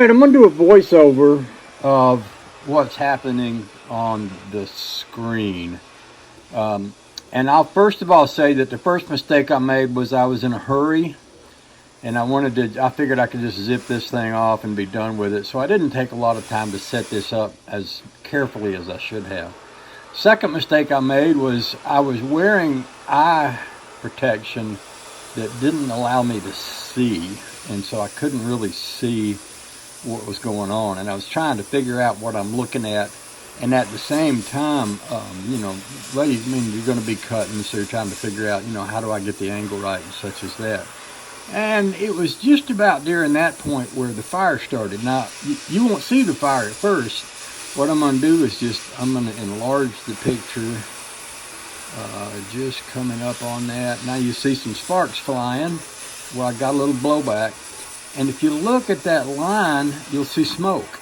right, I'm going to do a voiceover of what's happening on the screen. Um, and I'll first of all say that the first mistake I made was I was in a hurry and I figured I could just zip this thing off and be done with it. So I didn't take a lot of time to set this up as carefully as I should have. Second mistake I made was I was wearing eye protection that didn't allow me to see. And so I couldn't really see what was going on. And I was trying to figure out what I'm looking at. And at the same time, you're going to be cutting, so you're trying to figure out, how do I get the angle right and such as that. And it was just about during that point where the fire started. Now, you won't see the fire at first. What I'm going to do is I'm going to enlarge the picture, just coming up on that. Now you see some sparks flying. Well, I got a little blowback. And if you look at that line, you'll see smoke.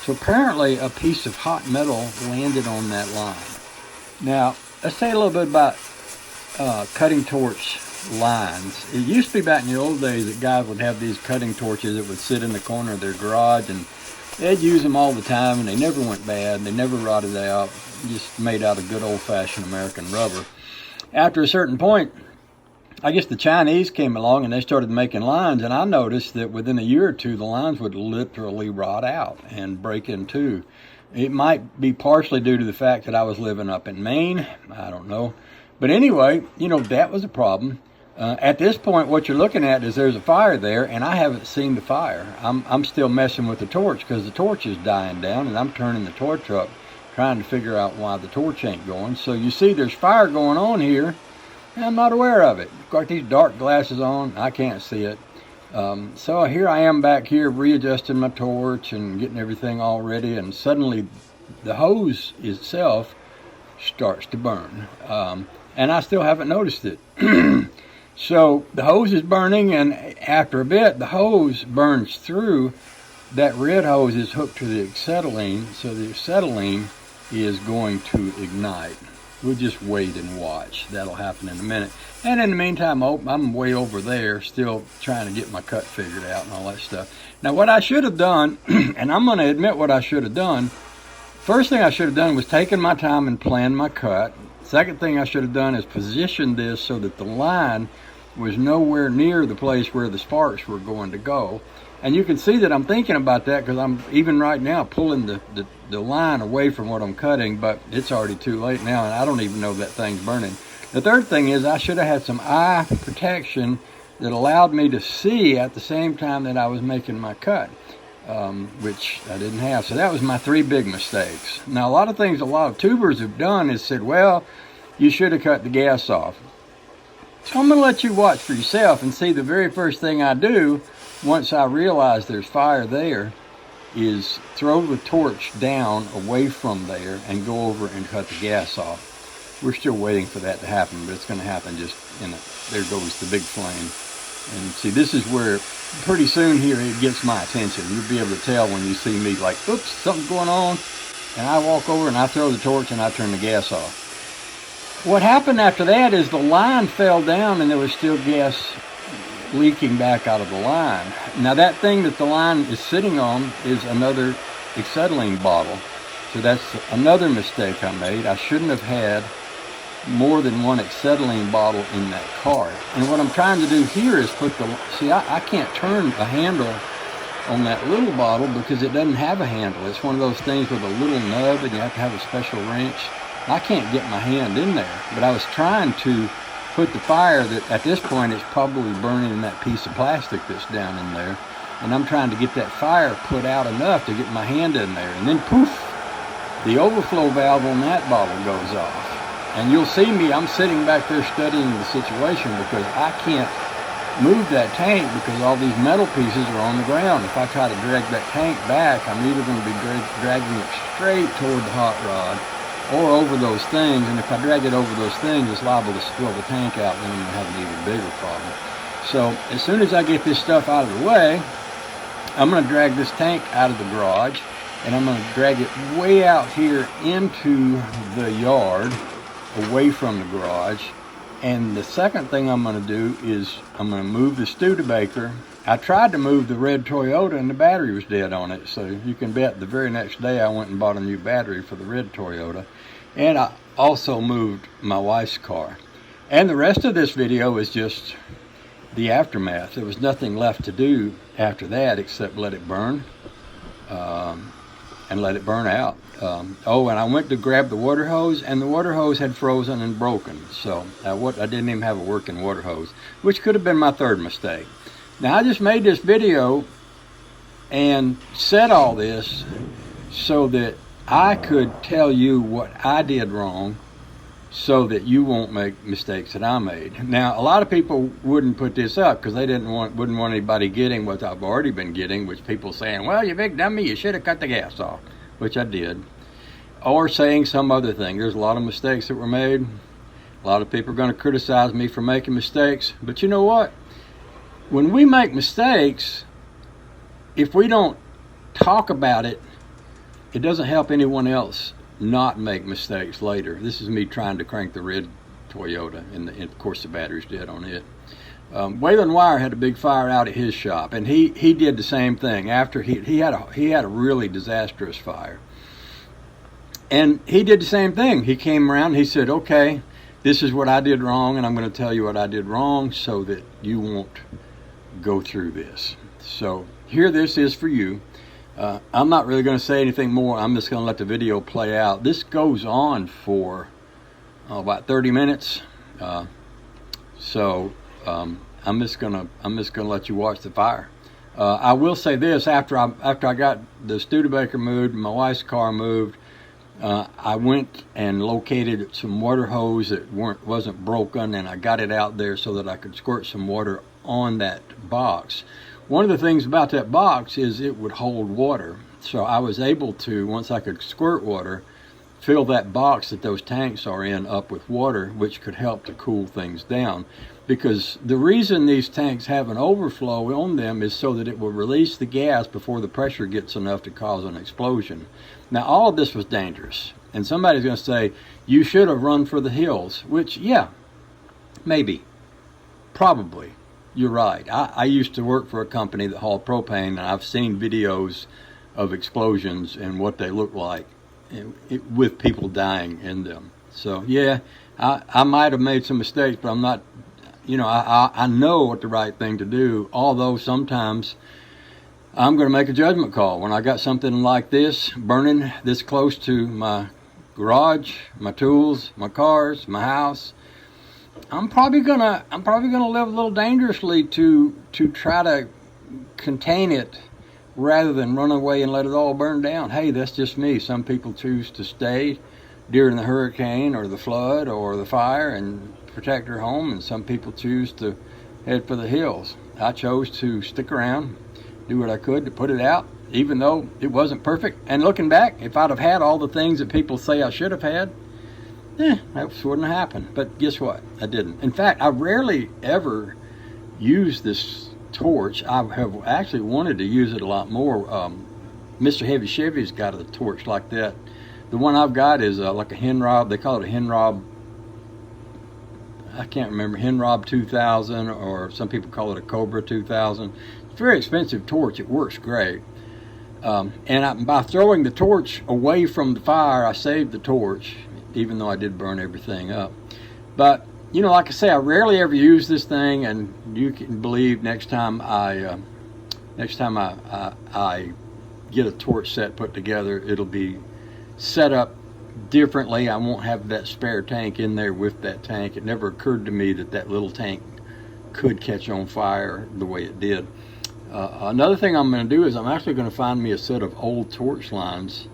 So apparently a piece of hot metal landed on that line. Now, let's say a little bit about cutting torch lines. It used to be back in the old days that guys would have these cutting torches that would sit in the corner of their garage, and they'd use them all the time, and they never went bad, they never rotted out, just made out of good old-fashioned American rubber. After a certain point, I guess the Chinese came along and they started making lines, and I noticed that within a year or two, the lines would literally rot out and break in two. It might be partially due to the fact that I was living up in Maine. I don't know. But anyway, that was a problem. At this point, what you're looking at is there's a fire there, and I haven't seen the fire. I'm still messing with the torch because the torch is dying down, and I'm turning the torch up, trying to figure out why the torch ain't going. So you see there's fire going on here, and I'm not aware of it. Got these dark glasses on, I can't see it. So here I am back here readjusting my torch and getting everything all ready, and suddenly the hose itself starts to burn. And I still haven't noticed it. So the hose is burning, and after a bit, the hose burns through. That red hose is hooked to the acetylene, so the acetylene is going to ignite. We'll just wait and watch. That'll happen in a minute. And in the meantime, I'm way over there, still trying to get my cut figured out and all that stuff. Now, what I should have done, and I'm going to admit what I should have done, first thing I should have done was taken my time and planned my cut. Second thing I should have done is positioned this so that the line was nowhere near the place where the sparks were going to go. And you can see that I'm thinking about that because I'm even right now pulling the line away from what I'm cutting, but it's already too late now, and I don't even know that thing's burning. The third thing is I should have had some eye protection that allowed me to see at the same time that I was making my cut, which I didn't have. So that was my three big mistakes. Now, a lot of tubers have done is said, well, you should have cut the gas off. So I'm going to let you watch for yourself and see the very first thing I do once I realize there's fire there is throw the torch down away from there and go over and cut the gas off. We're still waiting for that to happen, but it's going to happen just there goes the big flame. And see, this is where pretty soon here it gets my attention. You'll be able to tell when you see me like, oops, something's going on. And I walk over and I throw the torch and I turn the gas off. What happened after that is the line fell down and there was still gas leaking back out of the line. Now that thing that the line is sitting on is another acetylene bottle. So that's another mistake I made. I shouldn't have had more than one acetylene bottle in that cart. And what I'm trying to do here is I can't turn a handle on that little bottle because it doesn't have a handle. It's one of those things with a little nub and you have to have a special wrench. I can't get my hand in there, but I was trying to put the fire that at this point is probably burning in that piece of plastic that's down in there, and I'm trying to get that fire put out enough to get my hand in there, and then poof, the overflow valve on that bottle goes off. And you'll see me, I'm sitting back there studying the situation because I can't move that tank because all these metal pieces are on the ground. If I try to drag that tank back, I'm either going to be dragging it straight toward the hot rod or over those things, and if I drag it over those things, it's liable to spill the tank out, and then I'm going to have an even bigger problem. So as soon as I get this stuff out of the way, I'm going to drag this tank out of the garage, and I'm going to drag it way out here into the yard, away from the garage, And the second thing I'm going to do is I'm going to move the Studebaker. I tried to move the red Toyota and the battery was dead on it. So you can bet the very next day I went and bought a new battery for the red Toyota. And I also moved my wife's car. And the rest of this video is just the aftermath. There was nothing left to do after that except let it burn and let it burn out. Oh, and I went to grab the water hose, and the water hose had frozen and broken. So I didn't even have a working water hose, which could have been my third mistake. Now, I just made this video and said all this so that I could tell you what I did wrong so that you won't make mistakes that I made. Now, a lot of people wouldn't put this up because they wouldn't want anybody getting what I've already been getting, which people saying, well, you big dummy, you should have cut the gas off, which I did. Or saying some other thing. There's a lot of mistakes that were made. A lot of people are going to criticize me for making mistakes. But you know what? When we make mistakes, if we don't talk about it, it doesn't help anyone else not make mistakes later. This is me trying to crank the red Toyota, and of course the battery's dead on it. Waylon Wire had a big fire out at his shop, and he did the same thing. After he had a really disastrous fire, and he did the same thing. He came around, he said, okay, this is what I did wrong, and I'm going to tell you what I did wrong so that you won't go through this. So here this is for you. I'm not really going to say anything more. I'm just going to let the video play out. This goes on for about 30 minutes. So I'm just gonna let you watch the fire. I will say this: after I got the Studebaker moved, my wife's car moved, I went and located some water hose that wasn't broken, and I got it out there so that I could squirt some water on that box. One of the things about that box is it would hold water. So I was able to, once I could squirt water, fill that box that those tanks are in up with water, which could help to cool things down. Because the reason these tanks have an overflow on them is so that it will release the gas before the pressure gets enough to cause an explosion. Now, all of this was dangerous. And somebody's going to say, you should have run for the hills, which, yeah, maybe, probably. You're right. I used to work for a company that hauled propane, and I've seen videos of explosions and what they look like with people dying in them. So, yeah, I might have made some mistakes, but I'm not, I know what the right thing to do, although sometimes I'm going to make a judgment call. When I got something like this burning this close to my garage, my tools, my cars, my house, I'm probably gonna live a little dangerously to try to contain it rather than run away and let it all burn down. Hey, that's just me. Some people choose to stay during the hurricane or the flood or the fire and protect their home, and some people choose to head for the hills. I chose to stick around, do what I could to put it out, even though it wasn't perfect. And looking back, if I'd have had all the things that people say I should have had, that wouldn't have happened. But guess what? I didn't. In fact, I rarely ever use this torch. I have actually wanted to use it a lot more. Mr. Heavy Chevy's got a torch like that. The one I've got is like a Henrob. They call it a Henrob. I can't remember. Henrob 2000, or some people call it a Cobra 2000. It's a very expensive torch. It works great. By throwing the torch away from the fire, I saved the torch, even though I did burn everything up. But, like I say, I rarely ever use this thing, and you can believe next time I get a torch set put together, it'll be set up differently. I won't have that spare tank in there with that tank. It never occurred to me that little tank could catch on fire the way it did. Another thing I'm going to do is I'm actually going to find me a set of old torch lines,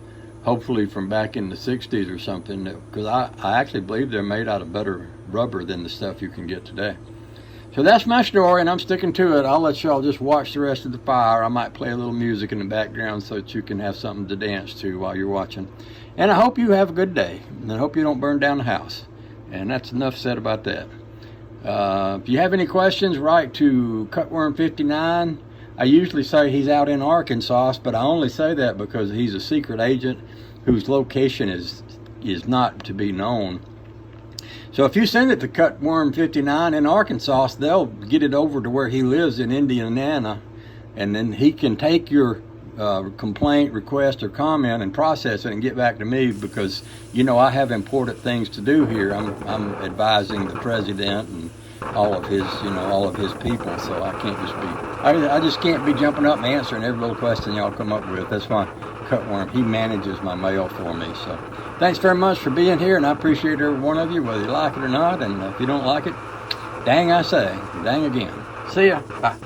hopefully from back in the 60s or something, because I actually believe they're made out of better rubber than the stuff you can get today. So that's my story, and I'm sticking to it. I'll let y'all just watch the rest of the fire. I might play a little music in the background so that you can have something to dance to while you're watching. And I hope you have a good day, and I hope you don't burn down the house. And that's enough said about that. If you have any questions, write to Cutworm59. I usually say he's out in Arkansas, but I only say that because he's a secret agent whose location is not to be known. So if you send it to Cutworm 59 in Arkansas, they'll get it over to where he lives in Indiana, and then he can take your complaint, request, or comment and process it and get back to me, because I have important things to do here. I'm advising the president and all of his people, so I can't just be I just can't be jumping up and answering every little question y'all come up with. That's why Cutworm, he manages my mail for me. So thanks very much for being here, and I appreciate every one of you, whether you like it or not. And if you don't like it, dang I say, dang again. See ya. Bye.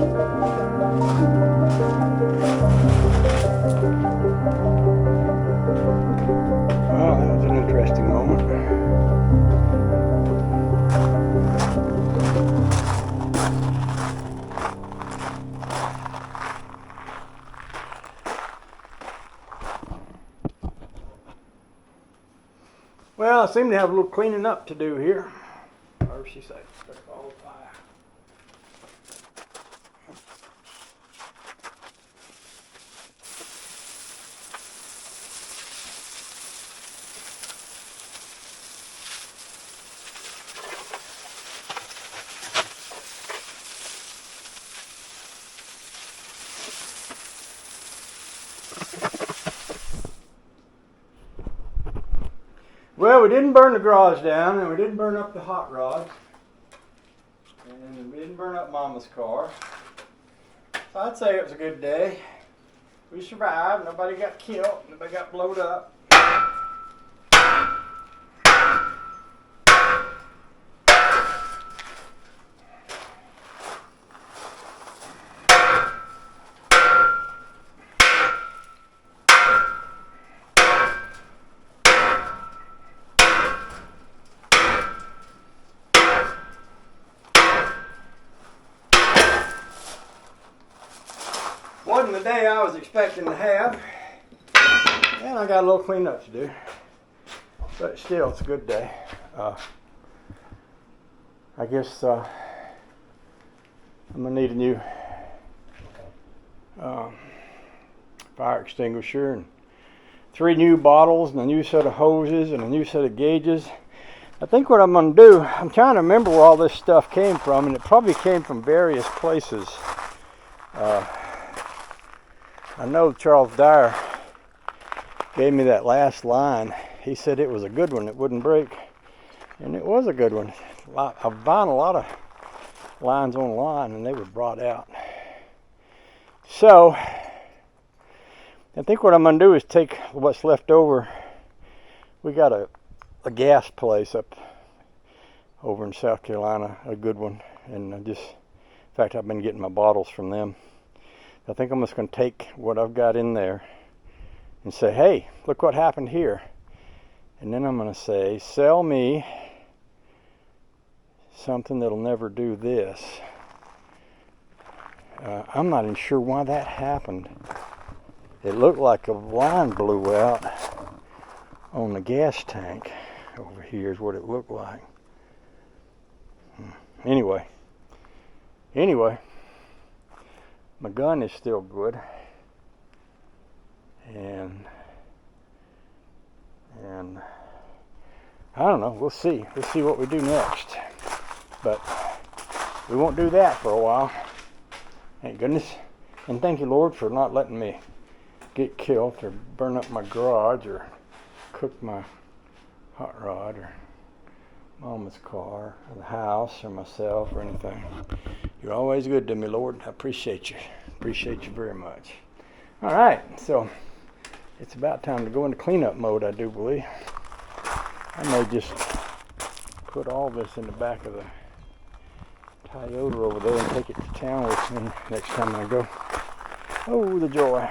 Well, that was an interesting moment. Well, I seem to have a little cleaning up to do here. Or she said, all fire. Well, we didn't burn the garage down, and we didn't burn up the hot rods, and we didn't burn up Mama's car. So I'd say it was a good day. We survived. Nobody got killed. Nobody got blowed up. Wasn't the day I was expecting to have, and I got a little cleanup to do, but still, it's a good day. I guess I'm gonna need a new fire extinguisher and 3 new bottles and a new set of hoses and a new set of gauges. I think what I'm gonna do, I'm trying to remember where all this stuff came from, and it probably came from various places. I know Charles Dyer gave me that last line. He said it was a good one, it wouldn't break. And it was a good one. I've bought a lot of lines online and they were brought out. So, I think what I'm going to do is take what's left over. We got a gas place up over in South Carolina, a good one. And in fact, I've been getting my bottles from them. I think I'm just going to take what I've got in there and say, hey, look what happened here. And then I'm going to say, sell me something that'll never do this. I'm not even sure why that happened. It looked like a line blew out on the gas tank. Over here is what it looked like. Anyway. My gun is still good, and I don't know. We'll see. We'll see what we do next. But we won't do that for a while. Thank goodness, and thank you, Lord, for not letting me get killed or burn up my garage or cook my hot rod or Mama's car or the house or myself or anything. You're always good to me, Lord. I appreciate you. Appreciate you very much. All right, so it's about time to go into cleanup mode, I do believe. I may just put all this in the back of the Toyota over there and take it to town with me next time I go. Oh, the joy.